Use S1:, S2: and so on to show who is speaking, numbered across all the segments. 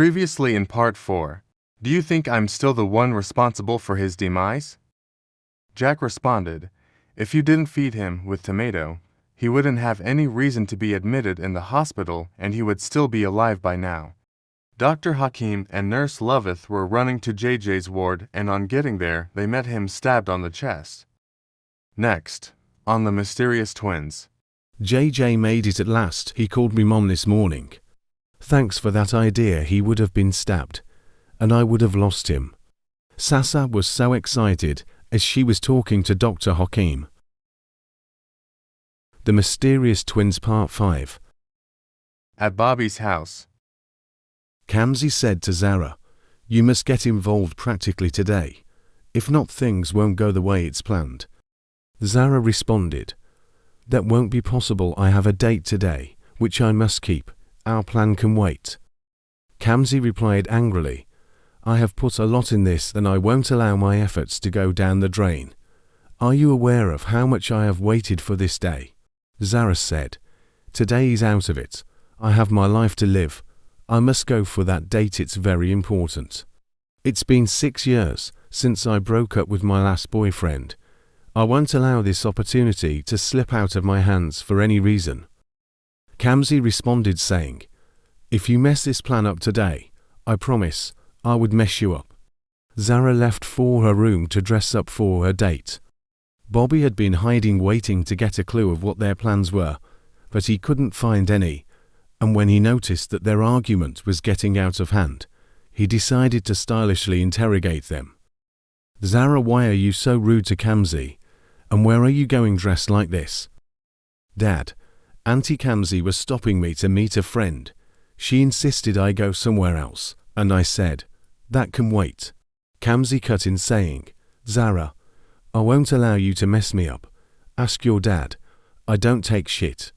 S1: Previously in Part 4, do you think I'm still the one responsible for his demise? Jack responded, if you didn't feed him with tomato, he wouldn't have any reason to be admitted in the hospital and he would still be alive by now. Dr. Hakim and Nurse Loveth were running to JJ's ward and on getting there, they met him stabbed on the chest. Next, on the mysterious twins.
S2: JJ made it at last. He called me Mom this morning. Thanks for that idea. He would have been stabbed, and I would have lost him. Sasa was so excited as she was talking to Dr. Hakim. The Mysterious Twins Part 5.
S1: At Bobby's house.
S2: Kamzi said to Zara, you must get involved practically today. If not, things won't go the way it's planned. Zara responded, that won't be possible. I have a date today, which I must keep. Our plan can wait. Kamzi replied angrily, I have put a lot in this and I won't allow my efforts to go down the drain. Are you aware of how much I have waited for this day? Zara said, today's out of it. I have my life to live. I must go for that date. It's very important. It's been 6 years since I broke up with my last boyfriend. I won't allow this opportunity to slip out of my hands for any reason. Kamzi responded saying, if you mess this plan up today, I promise I would mess you up. Zara left for her room to dress up for her date. Bobby had been hiding waiting to get a clue of what their plans were, but he couldn't find any, and when he noticed that their argument was getting out of hand, he decided to stylishly interrogate them. Zara, why are you so rude to Kamzi? And where are you going dressed like this? Dad, Auntie Kamzi was stopping me to meet a friend. She insisted I go somewhere else, and I said, that can wait. Kamzi cut in saying, Zara, I won't allow you to mess me up. Ask your dad. I don't take shit.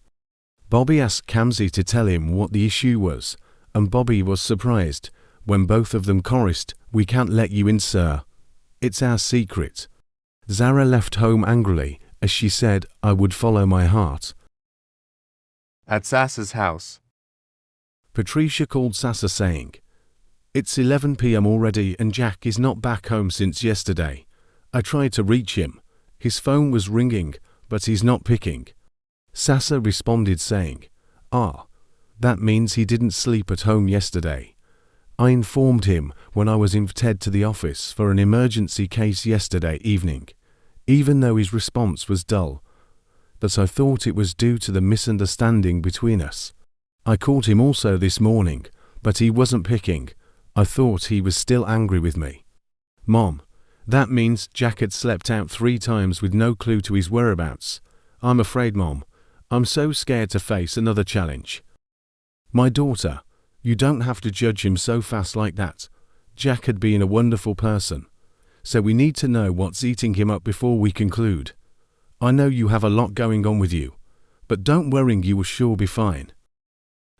S2: Bobby asked Kamzi to tell him what the issue was, and Bobby was surprised when both of them chorused, we can't let you in, sir. It's our secret. Zara left home angrily as she said, I would follow my heart.
S1: At Sasa's house.
S2: Patricia called Sasa saying, it's 11 p.m. already and Jack is not back home since yesterday. I tried to reach him. His phone was ringing, but he's not picking. Sasa responded saying, that means he didn't sleep at home yesterday. I informed him when I was invited to the office for an emergency case yesterday evening, even though his response was dull, that I thought it was due to the misunderstanding between us. I called him also this morning, but he wasn't picking. I thought he was still angry with me. Mom, that means Jack had slept out 3 times with no clue to his whereabouts. I'm afraid, Mom. I'm so scared to face another challenge. My daughter, you don't have to judge him so fast like that. Jack had been a wonderful person, so we need to know what's eating him up before we conclude. I know you have a lot going on with you, but don't worry, you will sure be fine.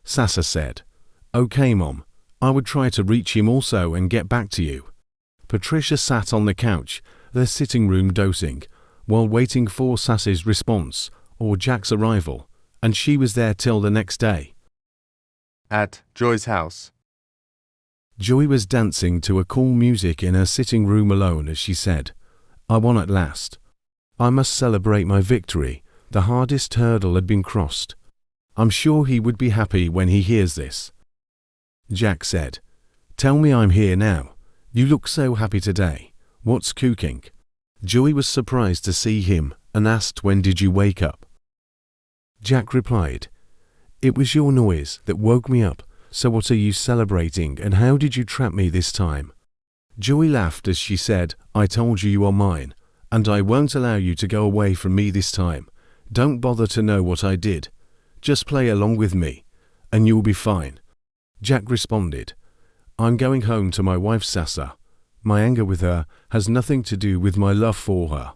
S2: Sasa said, okay, Mom, I would try to reach him also and get back to you. Patricia sat on the couch, their sitting room, dozing, while waiting for Sasa's response or Jack's arrival, and she was there till the next day.
S1: At Joy's house.
S2: Joy was dancing to a cool music in her sitting room alone as she said, I won at last. I must celebrate my victory. The hardest hurdle had been crossed. I'm sure he would be happy when he hears this. Jack said, tell me I'm here now. You look so happy today. What's cooking? Joy was surprised to see him and asked, when did you wake up? Jack replied, it was your noise that woke me up, so what are you celebrating and how did you trap me this time? Joy laughed as she said, I told you you are mine, and I won't allow you to go away from me this time. Don't bother to know what I did. Just play along with me, and you'll be fine. Jack responded, I'm going home to my wife Sasa. My anger with her has nothing to do with my love for her.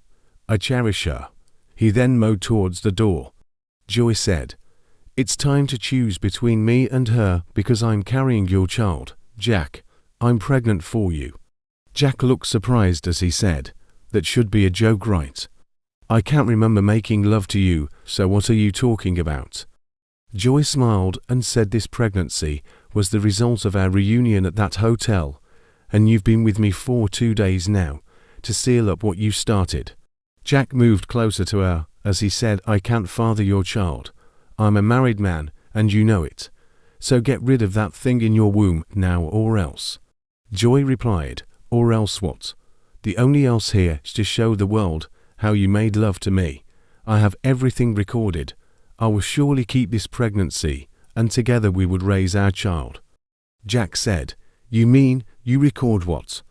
S2: I cherish her. He then moved towards the door. Joy said, it's time to choose between me and her because I'm carrying your child. Jack, I'm pregnant for you. Jack looked surprised as he said, that should be a joke, right? I can't remember making love to you, so what are you talking about? Joy smiled and said this pregnancy was the result of our reunion at that hotel, and you've been with me for 2 days now to seal up what you started. Jack moved closer to her as he said, I can't father your child. I'm a married man, and you know it. So get rid of that thing in your womb now or else. Joy replied, or else what? The only else here is to show the world how you made love to me. I have everything recorded. I will surely keep this pregnancy, and together we would raise our child. Jack said, You mean you record what?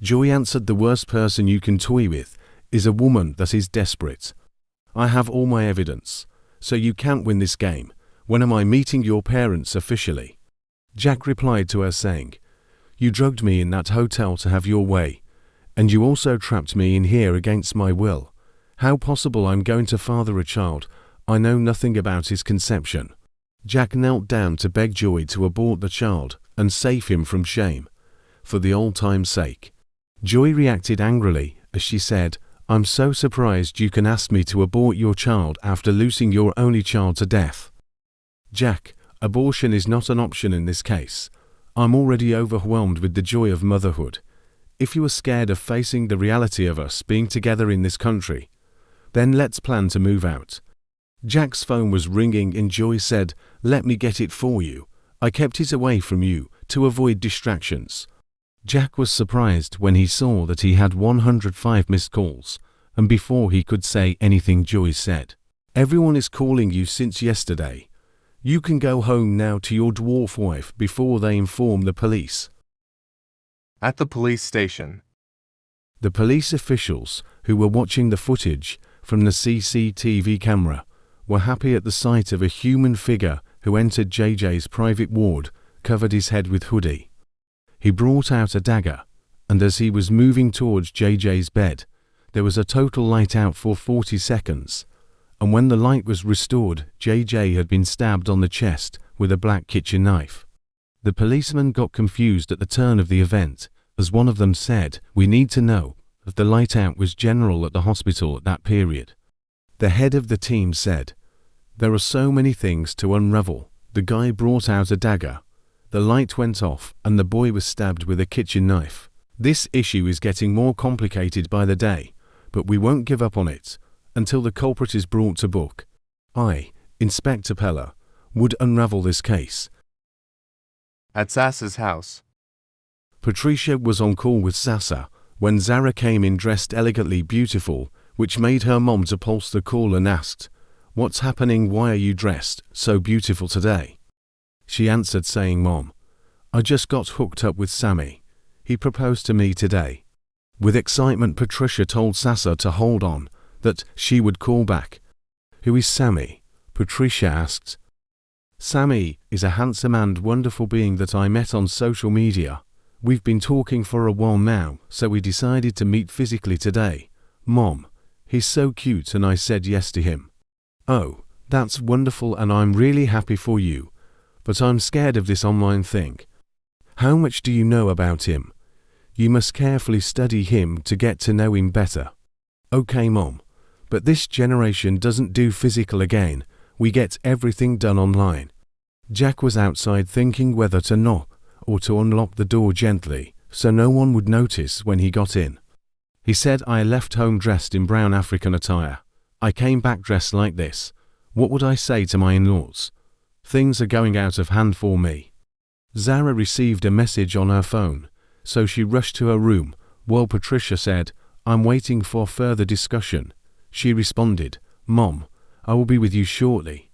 S2: Joy answered, the worst person you can toy with is a woman that is desperate. I have all my evidence, so you can't win this game. When am I meeting your parents officially? Jack replied to her saying, You drugged me in that hotel to have your way, and you also trapped me in here against my will. How possible I'm going to father a child? I know nothing about his conception. Jack knelt down to beg Joy to abort the child and save him from shame, for the old time's sake. Joy reacted angrily as she said, I'm so surprised you can ask me to abort your child after losing your only child to death. Jack, abortion is not an option in this case. I'm already overwhelmed with the joy of motherhood. If you are scared of facing the reality of us being together in this country, then let's plan to move out. Jack's phone was ringing and Joy said, Let me get it for you. I kept it away from you to avoid distractions. Jack was surprised when he saw that he had 105 missed calls, and before he could say anything Joy said, Everyone is calling you since yesterday. You can go home now to your dwarf wife before they inform the police.
S1: At the police station.
S2: The police officials who were watching the footage from the CCTV camera were happy at the sight of a human figure who entered JJ's private ward, covered his head with hoodie. He brought out a dagger, and as he was moving towards JJ's bed, there was a total light out for 40 seconds, and when the light was restored, JJ had been stabbed on the chest with a black kitchen knife. The policeman got confused at the turn of the event, as one of them said, We need to know if the light out was general at the hospital at that period. The head of the team said, There are so many things to unravel. The guy brought out a dagger. The light went off and the boy was stabbed with a kitchen knife. This issue is getting more complicated by the day, but we won't give up on it until the culprit is brought to book. I, Inspector Peller, would unravel this case.
S1: At Sassa's house.
S2: Patricia was on call with Sassa when Zara came in dressed elegantly beautiful, which made her mom to pulse the call and asked, What's happening? Why are you dressed so beautiful today? She answered saying, Mom, I just got hooked up with Sammy. He proposed to me today. With excitement, Patricia told Sassa to hold on, that she would call back. Who is Sammy? Patricia asked. Sammy is a handsome and wonderful being that I met on social media. We've been talking for a while now, so we decided to meet physically today. Mom, he's so cute and I said yes to him. Oh, that's wonderful and I'm really happy for you. But I'm scared of this online thing. How much do you know about him? You must carefully study him to get to know him better. Okay, Mom, but this generation doesn't do physical again. We get everything done online. Jack was outside thinking whether to knock or to unlock the door gently so no one would notice when he got in. He said, I left home dressed in brown African attire. I came back dressed like this. What would I say to my in-laws? Things are going out of hand for me. Zara received a message on her phone, so she rushed to her room, while Patricia said, I'm waiting for further discussion. She responded, Mom, I will be with you shortly.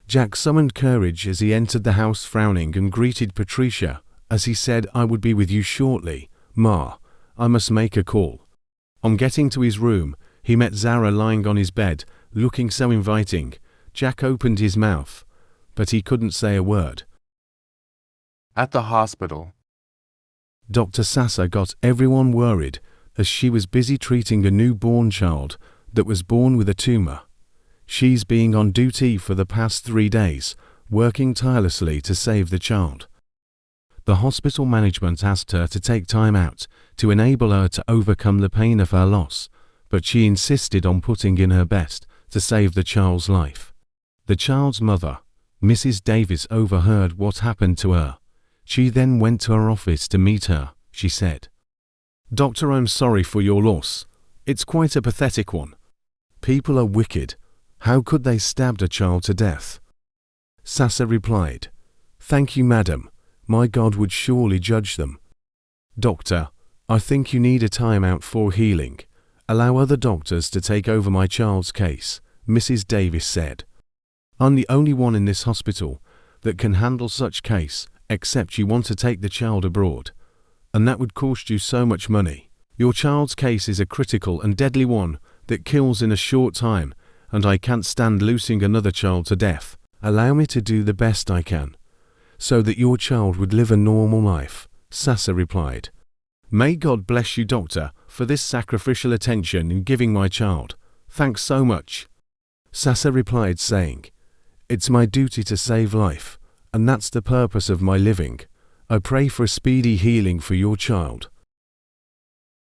S2: Jack summoned courage as he entered the house frowning and greeted Patricia as he said, I would be with you shortly. Ma, I must make a call. On getting to his room, he met Zara lying on his bed, looking so inviting. Jack opened his mouth, but he couldn't say a word.
S1: At the hospital.
S2: Dr. Sassa got everyone worried as she was busy treating a newborn child that was born with a tumor. She's been on duty for the past 3 days, working tirelessly to save the child. The hospital management asked her to take time out to enable her to overcome the pain of her loss, but she insisted on putting in her best to save the child's life. The child's mother, Mrs. Davis, overheard what happened to her. She then went to her office to meet her. She said, "Doctor, I'm sorry for your loss. It's quite a pathetic one. People are wicked. How could they stab a child to death?" Sasa replied, "Thank you, madam. My God would surely judge them." "Doctor, I think you need a time out for healing. Allow other doctors to take over my child's case," Mrs. Davis said. "I'm the only one in this hospital that can handle such case, except you want to take the child abroad. And that would cost you so much money. Your child's case is a critical and deadly one that kills in a short time, and I can't stand losing another child to death. Allow me to do the best I can, so that your child would live a normal life," Sasa replied. "May God bless you, doctor, for this sacrificial attention in giving my child. Thanks so much." Sasa replied saying, "It's my duty to save life, and that's the purpose of my living. I pray for a speedy healing for your child."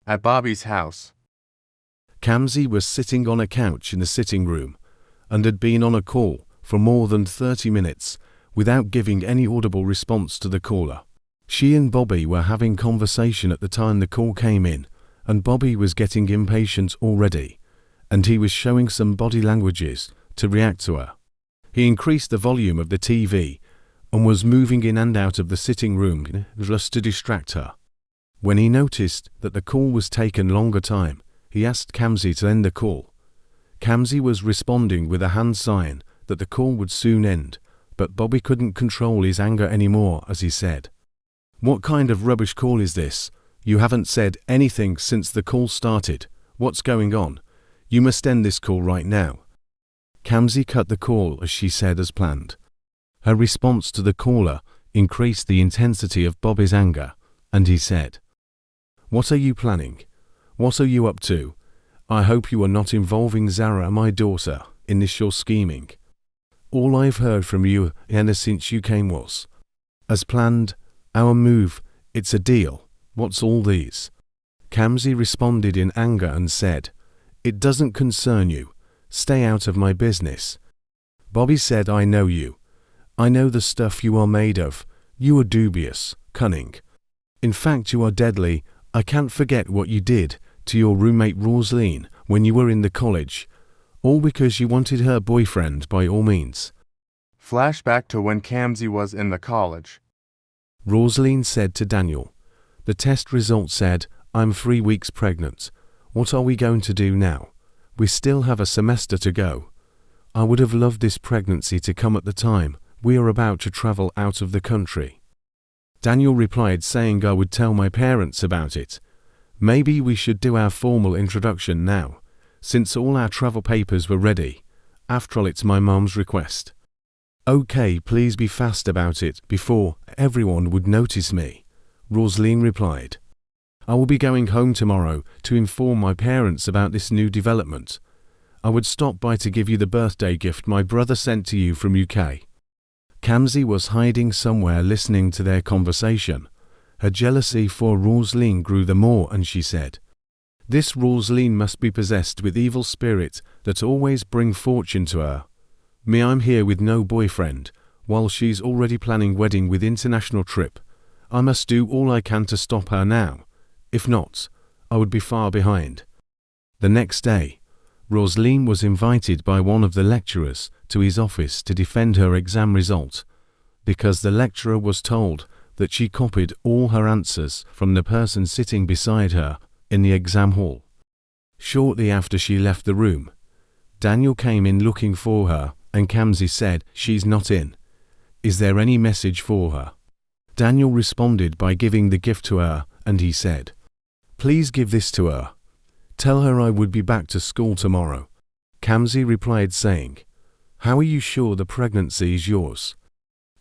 S1: At Bobby's house.
S2: Kamsi was sitting on a couch in the sitting room and had been on a call for more than 30 minutes without giving any audible response to the caller. She and Bobby were having conversation at the time the call came in, and Bobby was getting impatient already, and he was showing some body languages to react to her. He increased the volume of the TV and was moving in and out of the sitting room just to distract her. When he noticed that the call was taking longer time, he asked Kamsi to end the call. Kamsi was responding with a hand sign that the call would soon end, but Bobby couldn't control his anger anymore as he said, "What kind of rubbish call is this? You haven't said anything since the call started. What's going on? You must end this call right now." Kamsi cut the call as she said as planned. Her response to the caller increased the intensity of Bobby's anger, and he said, "What are you planning? What are you up to? I hope you are not involving Zara, my daughter, in this your scheming. All I've heard from you ever since you came was, as planned, our move, it's a deal. What's all these?" Kamsi responded in anger and said, "It doesn't concern you. Stay out of my business." Bobby said, "I know you. I know the stuff you are made of. You are dubious, cunning. In fact, you are deadly. I can't forget what you did to your roommate Rosaline when you were in the college, all because you wanted her boyfriend by all means."
S1: Flashback to when Kamsi was in the college.
S2: Rosaline said to Daniel, "The test result said, I'm 3 weeks pregnant. What are we going to do now? We still have a semester to go. I would have loved this pregnancy to come at the time we are about to travel out of the country." Daniel replied saying, "I would tell my parents about it. Maybe we should do our formal introduction now, since all our travel papers were ready. After all, it's my mom's request." "Okay, please be fast about it before everyone would notice me," Rosaline replied. "I will be going home tomorrow to inform my parents about this new development. I would stop by to give you the birthday gift my brother sent to you from UK." Kamsi was hiding somewhere listening to their conversation. Her jealousy for Rosaline grew the more, and she said, "This Rosaline must be possessed with evil spirits that always bring fortune to her. Me, I'm here with no boyfriend, while she's already planning wedding with international trip. I must do all I can to stop her now. If not, I would be far behind." The next day, Rosaline was invited by one of the lecturers to his office to defend her exam result, because the lecturer was told that she copied all her answers from the person sitting beside her in the exam hall. Shortly after she left the room, Daniel came in looking for her, and Kamsi said, "She's not in. Is there any message for her?" Daniel responded by giving the gift to her, and he said, "Please give this to her. Tell her I would be back to school tomorrow." Kamsi replied saying, "How are you sure the pregnancy is yours?"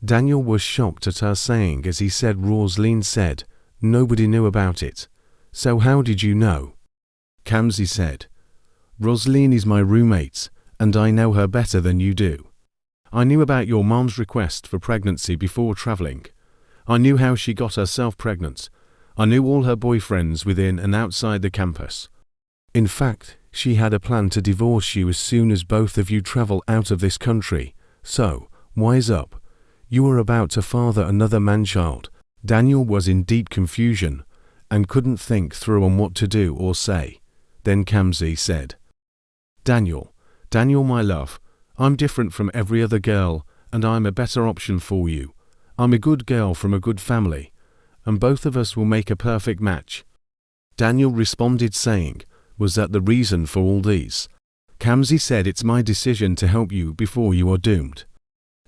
S2: Daniel was shocked at her saying, as he said, "Rosaline said nobody knew about it. So how did you know?" Kamsi said, "Rosaline is my roommate, and I know her better than you do. I knew about your mom's request for pregnancy before traveling. I knew how she got herself pregnant. I knew all her boyfriends within and outside the campus. In fact, she had a plan to divorce you as soon as both of you travel out of this country. So, wise up. You are about to father another man-child Daniel was in deep confusion and couldn't think through on what to do or say. Then Kamzi said, Daniel, my love, I'm different from every other girl and I'm a better option for you. I'm a good girl from a good family, and both of us will make a perfect match. Daniel responded saying, was that the reason for all these? Kamzi said, it's my decision to help you before you are doomed.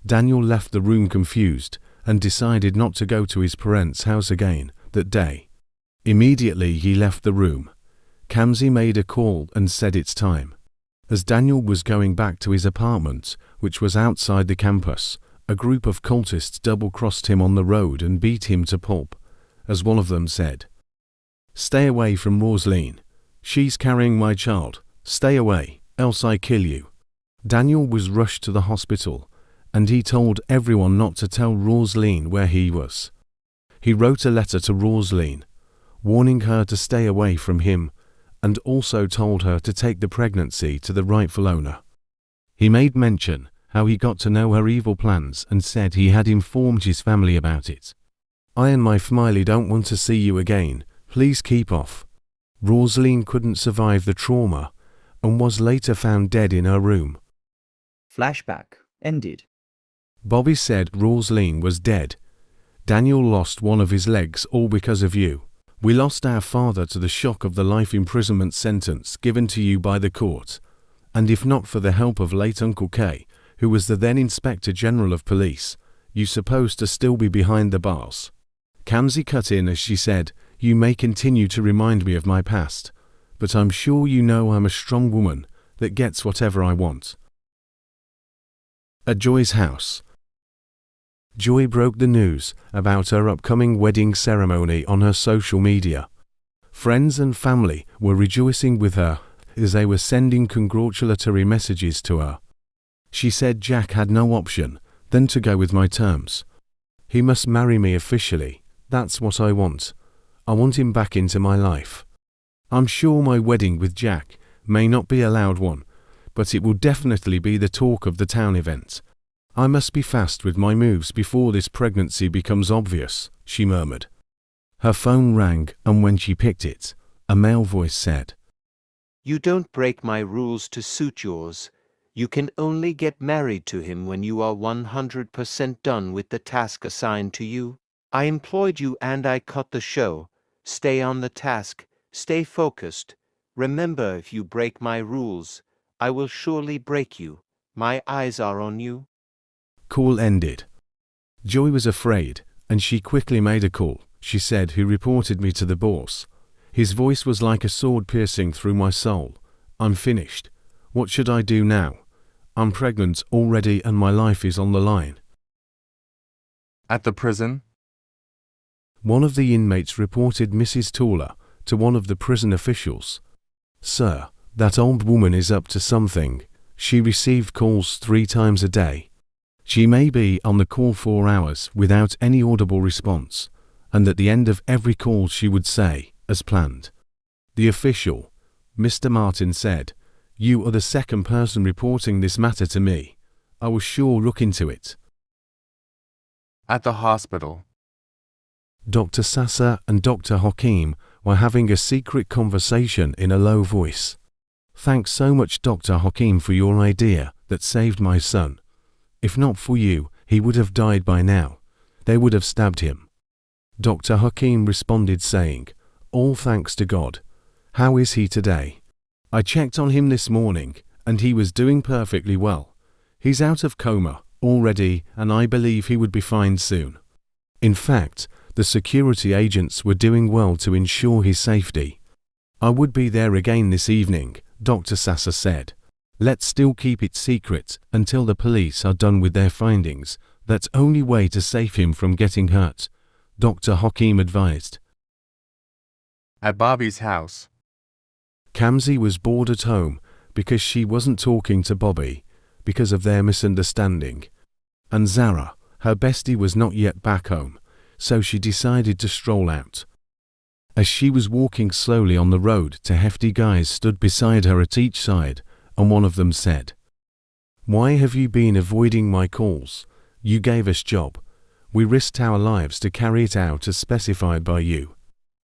S2: Daniel left the room confused and decided not to go to his parents' house again that day. Immediately he left the room. Kamzi made a call and said it's time. As Daniel was going back to his apartment, which was outside the campus, a group of cultists double-crossed him on the road and beat him to pulp. As one of them said, "Stay away from Rosaline. She's carrying my child. Stay away, else I kill you." Daniel was rushed to the hospital, and he told everyone not to tell Rosaline where he was. He wrote a letter to Rosaline, warning her to stay away from him, and also told her to take the pregnancy to the rightful owner. He made mention how he got to know her evil plans and said he had informed his family about it. "I and my family don't want to see you again. Please keep off." Rosaline couldn't survive the trauma and was later found dead in her room.
S3: Flashback ended.
S2: Bobby said Rosaline was dead. "Daniel lost one of his legs all because of you. We lost our father to the shock of the life imprisonment sentence given to you by the court. And if not for the help of late Uncle K, who was the then Inspector General of Police, you're supposed to still be behind the bars." Kamzi cut in as she said, "You may continue to remind me of my past, but I'm sure you know I'm a strong woman that gets whatever I want." At Joy's house. Joy broke the news about her upcoming wedding ceremony on her social media. Friends and family were rejoicing with her as they were sending congratulatory messages to her. She said Jack had no option than to go with my terms. "He must marry me officially. That's what I want. I want him back into my life. I'm sure my wedding with Jack may not be a loud one, but it will definitely be the talk of the town event. I must be fast with my moves before this pregnancy becomes obvious," she murmured. Her phone rang, and when she picked it, a male voice said,
S4: "You don't break my rules to suit yours. You can only get married to him when you are 100% done with the task assigned to you. I employed you and I cut the show. Stay on the task. Stay focused. Remember, if you break my rules, I will surely break you. My eyes are on you."
S2: Call ended. Joy was afraid, and she quickly made a call. She said, "Who reported me to the boss?" His voice was like a sword piercing through my soul. "I'm finished. What should I do now? I'm pregnant already and my life is on the line."
S1: At the prison.
S2: One of the inmates reported Mrs. Tawler to one of the prison officials. "Sir, that old woman is up to something. She received calls 3 times a day. She may be on the call 4 hours without any audible response, and at the end of every call she would say, as planned." The official, Mr. Martin, said, "You are the second person reporting this matter to me. I will sure look into it."
S1: At the hospital.
S2: Dr. Sasa and Dr. Hakim were having a secret conversation in a low voice. "Thanks so much, Dr. Hakim, for your idea that saved my son. If not for you, he would have died by now. They would have stabbed him." Dr. Hakim responded saying, "All thanks to God. How is he today? I checked on him this morning, and he was doing perfectly well. He's out of coma already, and I believe he would be fine soon. In fact, the security agents were doing well to ensure his safety. I would be there again this evening," Dr. Sasa said. "Let's still keep it secret until the police are done with their findings. That's only way to save him from getting hurt," Dr. Hakim advised.
S1: At Bobby's house.
S2: Kamzi was bored at home because she wasn't talking to Bobby because of their misunderstanding. And Zara, her bestie, was not yet back home, so she decided to stroll out. As she was walking slowly on the road, 2 hefty guys stood beside her at each side, and one of them said, "Why have you been avoiding my calls? You gave us job. We risked our lives to carry it out as specified by you.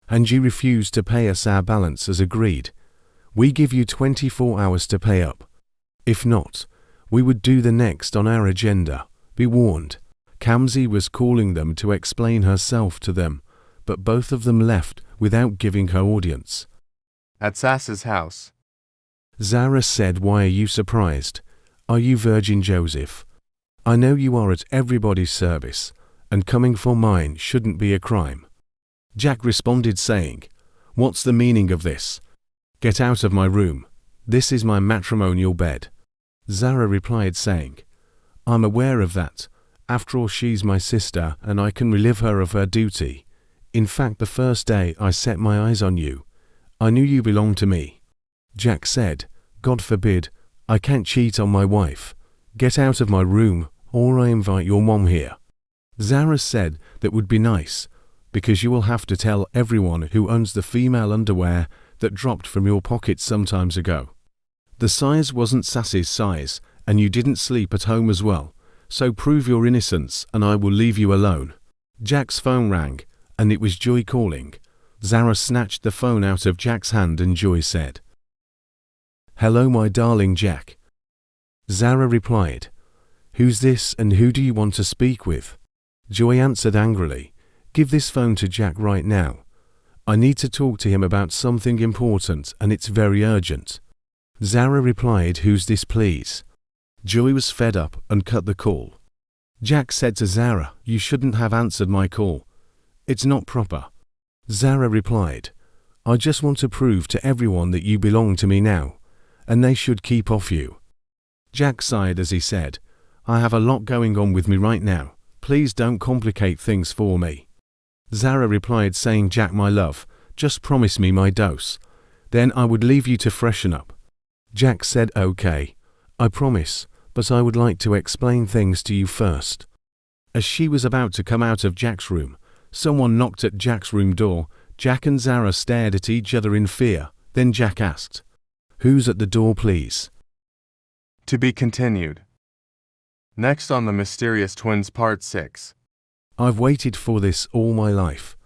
S2: And you refused to pay us our balance as agreed. We give you 24 hours to pay up. If not, we would do the next on our agenda. Be warned. Kamsi was calling them to explain herself to them, but both of them left without giving her audience.
S1: At Sas's house.
S2: Zara said, "Why are you surprised? Are you Virgin Joseph? I know you are at everybody's service, and coming for mine shouldn't be a crime." Jack responded saying, "What's the meaning of this? Get out of my room. This is my matrimonial bed." Zara replied saying, "I'm aware of that. After all, she's my sister and I can relieve her of her duty. In fact, the first day I set my eyes on you, I knew you belonged to me." Jack said, "God forbid, I can't cheat on my wife. Get out of my room or I invite your mom here." Zara said that would be nice, because you will have to tell everyone who owns the female underwear that dropped from your pocket some times ago. The size wasn't Sassy's size and you didn't sleep at home as well, so prove your innocence and I will leave you alone. Jack's phone rang and it was Joy calling. Zara snatched the phone out of Jack's hand and Joy said, "Hello my darling Jack." Zara replied, "Who's this and who do you want to speak with?" Joy answered angrily, "Give this phone to Jack right now. I need to talk to him about something important and it's very urgent." Zara replied, "Who's this please?" Joy was fed up and cut the call. Jack said to Zara, "You shouldn't have answered my call. It's not proper." Zara replied, "I just want to prove to everyone that you belong to me now, and they should keep off you." Jack sighed as he said, "I have a lot going on with me right now. Please don't complicate things for me." Zara replied saying, "Jack my love, just promise me my dose. Then I would leave you to freshen up." Jack said, "Okay, I promise, but I would like to explain things to you first." As she was about to come out of Jack's room, someone knocked at Jack's room door. Jack and Zara stared at each other in fear. Then Jack asked, "Who's at the door please?"
S1: To be continued. Next on The Mysterious Twins Part 6.
S2: "I've waited for this all my life.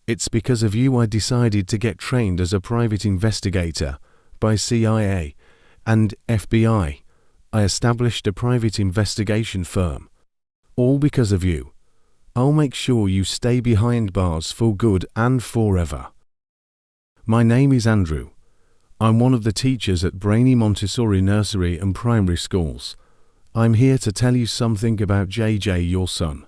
S2: It's because of you I decided to get trained as a private investigator by CIA and FBI. I established a private investigation firm. All because of you. I'll make sure you stay behind bars for good and forever. My name is Andrew. I'm one of the teachers at Brainy Montessori Nursery and Primary Schools. I'm here to tell you something about JJ, your son.